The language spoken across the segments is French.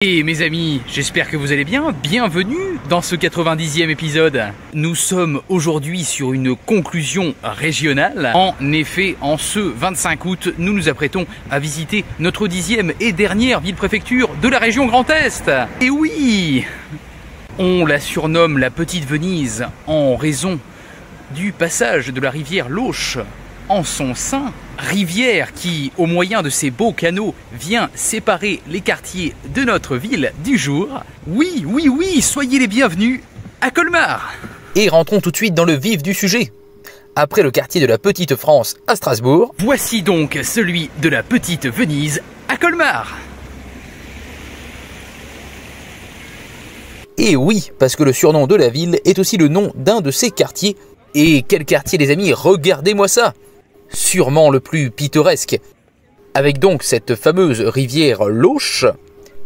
Et mes amis, j'espère que vous allez bien, bienvenue dans ce 90e épisode. Nous sommes aujourd'hui sur une conclusion régionale. En effet, en ce 25 août, nous nous apprêtons à visiter notre 10e et dernière ville-préfecture de la région Grand Est. Et oui, on la surnomme la Petite Venise en raison du passage de la rivière Lauche en son sein. Rivière qui, au moyen de ses beaux canaux, vient séparer les quartiers de notre ville du jour. Oui, soyez les bienvenus à Colmar. Et rentrons tout de suite dans le vif du sujet. Après le quartier de la Petite France à Strasbourg, voici donc celui de la Petite Venise à Colmar. Et oui, parce que le surnom de la ville est aussi le nom d'un de ses quartiers. Et quel quartier les amis, regardez-moi ça! Sûrement le plus pittoresque, avec donc cette fameuse rivière Lauche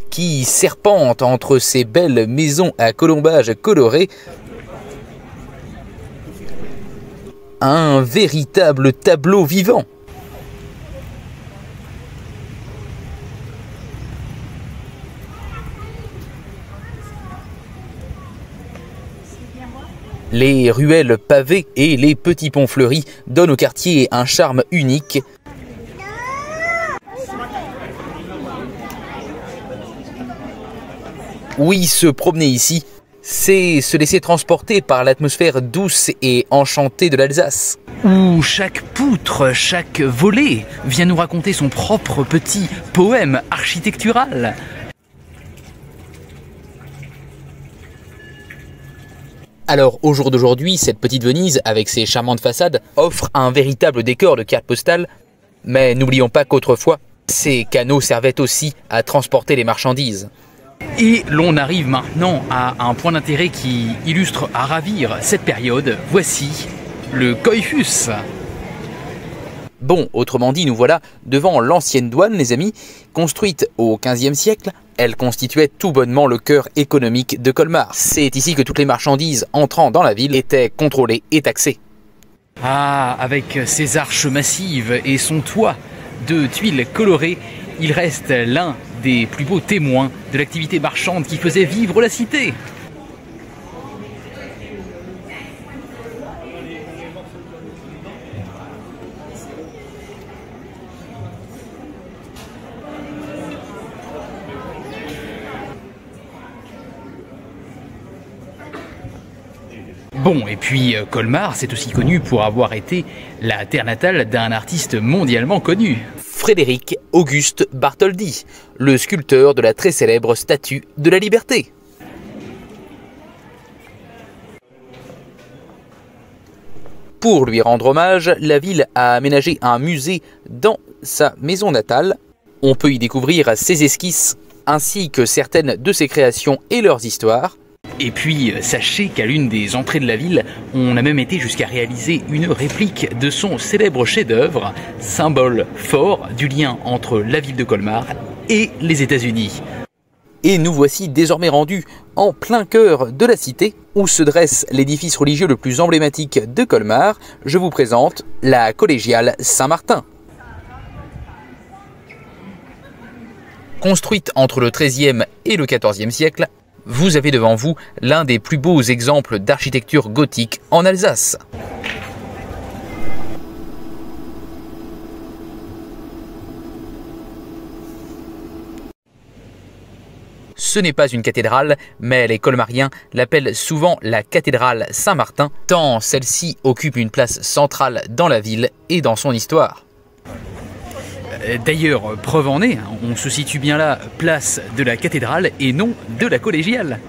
qui serpente entre ces belles maisons à colombages colorés. Un véritable tableau vivant. Les ruelles pavées et les petits ponts fleuris donnent au quartier un charme unique. Oui, se promener ici, c'est se laisser transporter par l'atmosphère douce et enchantée de l'Alsace. Où chaque poutre, chaque volet vient nous raconter son propre petit poème architectural. Alors, au jour d'aujourd'hui, cette petite Venise, avec ses charmantes façades, offre un véritable décor de carte postale. Mais n'oublions pas qu'autrefois, ces canaux servaient aussi à transporter les marchandises. Et l'on arrive maintenant à un point d'intérêt qui illustre à ravir cette période. Voici le Coiffus. Bon, autrement dit, nous voilà devant l'ancienne douane, les amis, construite au XVe siècle. Elle constituait tout bonnement le cœur économique de Colmar. C'est ici que toutes les marchandises entrant dans la ville étaient contrôlées et taxées. Ah, avec ses arches massives et son toit de tuiles colorées, il reste l'un des plus beaux témoins de l'activité marchande qui faisait vivre la cité. Bon, et puis Colmar, c'est aussi connu pour avoir été la terre natale d'un artiste mondialement connu. Frédéric Auguste Bartholdi, le sculpteur de la très célèbre Statue de la Liberté. Pour lui rendre hommage, la ville a aménagé un musée dans sa maison natale. On peut y découvrir ses esquisses, ainsi que certaines de ses créations et leurs histoires. Et puis, sachez qu'à l'une des entrées de la ville, on a même été jusqu'à réaliser une réplique de son célèbre chef-d'œuvre, symbole fort du lien entre la ville de Colmar et les États-Unis. Et nous voici désormais rendus en plein cœur de la cité, où se dresse l'édifice religieux le plus emblématique de Colmar. Je vous présente la collégiale Saint-Martin. Construite entre le XIIIe et le XIVe siècle, vous avez devant vous l'un des plus beaux exemples d'architecture gothique en Alsace. Ce n'est pas une cathédrale, mais les colmariens l'appellent souvent la cathédrale Saint-Martin, tant celle-ci occupe une place centrale dans la ville et dans son histoire. D'ailleurs, preuve en est, on se situe bien là, place de la cathédrale et non de la collégiale.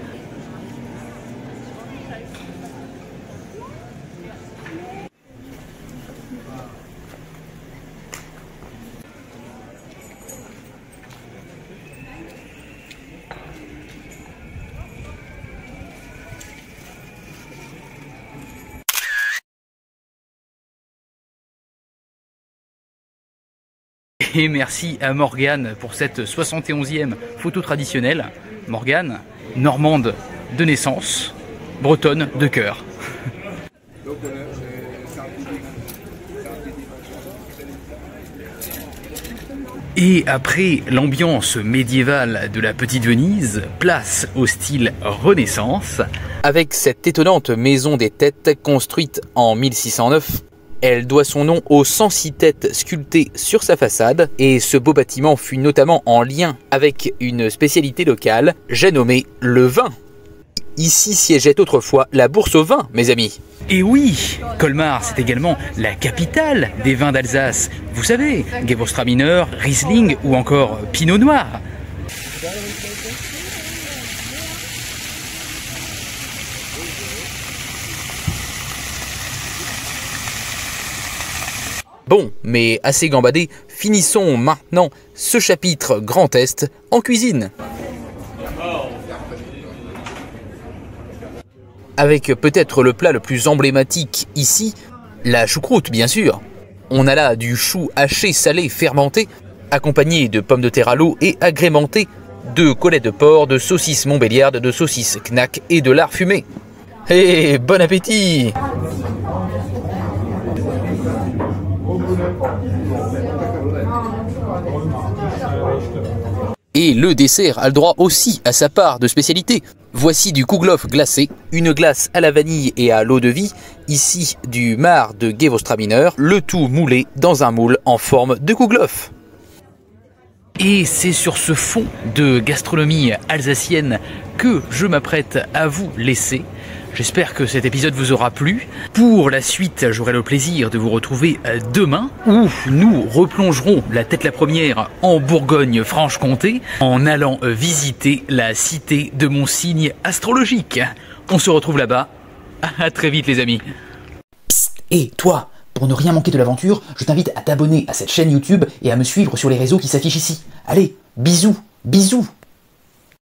Et merci à Morgane pour cette 71e photo traditionnelle. Morgane, normande de naissance, bretonne de cœur. Et après l'ambiance médiévale de la petite Venise, place au style Renaissance. Avec cette étonnante maison des têtes construite en 1609, elle doit son nom aux 106 têtes sculptées sur sa façade, et ce beau bâtiment fut notamment en lien avec une spécialité locale, j'ai nommé le vin. Ici siégeait autrefois la bourse au vin, mes amis. Et oui, Colmar, c'est également la capitale des vins d'Alsace. Vous savez, Gewürztraminer, Riesling ou encore Pinot Noir. Bon, mais assez gambadé, finissons maintenant ce chapitre Grand Est en cuisine. Avec peut-être le plat le plus emblématique ici, la choucroute bien sûr. On a là du chou haché salé fermenté, accompagné de pommes de terre à l'eau et agrémenté de collets de porc, de saucisses montbéliardes, de saucisses knack et de lard fumé. Hey, bon appétit! Et le dessert a le droit aussi à sa part de spécialité. Voici du Kouglof glacé, une glace à la vanille et à l'eau de vie, ici du marc de Gewürztraminer, le tout moulé dans un moule en forme de Kouglof. Et c'est sur ce fond de gastronomie alsacienne que je m'apprête à vous laisser. J'espère que cet épisode vous aura plu. Pour la suite, j'aurai le plaisir de vous retrouver demain où nous replongerons la tête la première en Bourgogne-Franche-Comté en allant visiter la cité de mon signe astrologique. On se retrouve là-bas. À très vite les amis. Psst, et toi, pour ne rien manquer de l'aventure, je t'invite à t'abonner à cette chaîne YouTube et à me suivre sur les réseaux qui s'affichent ici. Allez, bisous, bisous!